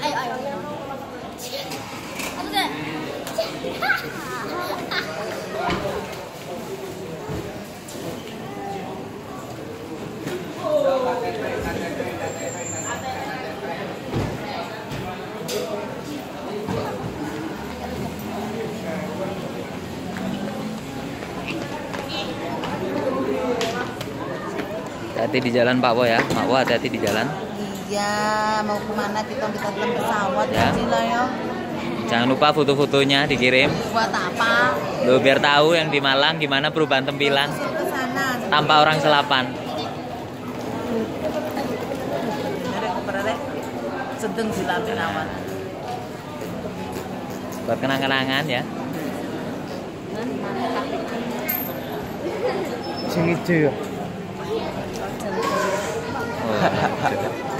Ayo, ayo. Apa tuh? Hati-hati di jalan Pak Wo ya, Pak Wo hati-hati di jalan. Iya, mau kemana kita dalam pesawat Ya. lah ya. Jangan lupa foto-fotonya dikirim. Buat apa? Lo biar tahu yang di Malang gimana perubahan tampilan Ke sana. tanpa orang selapan. Sedang silatin awan. Buat kenang-kenangan ya. Sing ijo ya. Oh,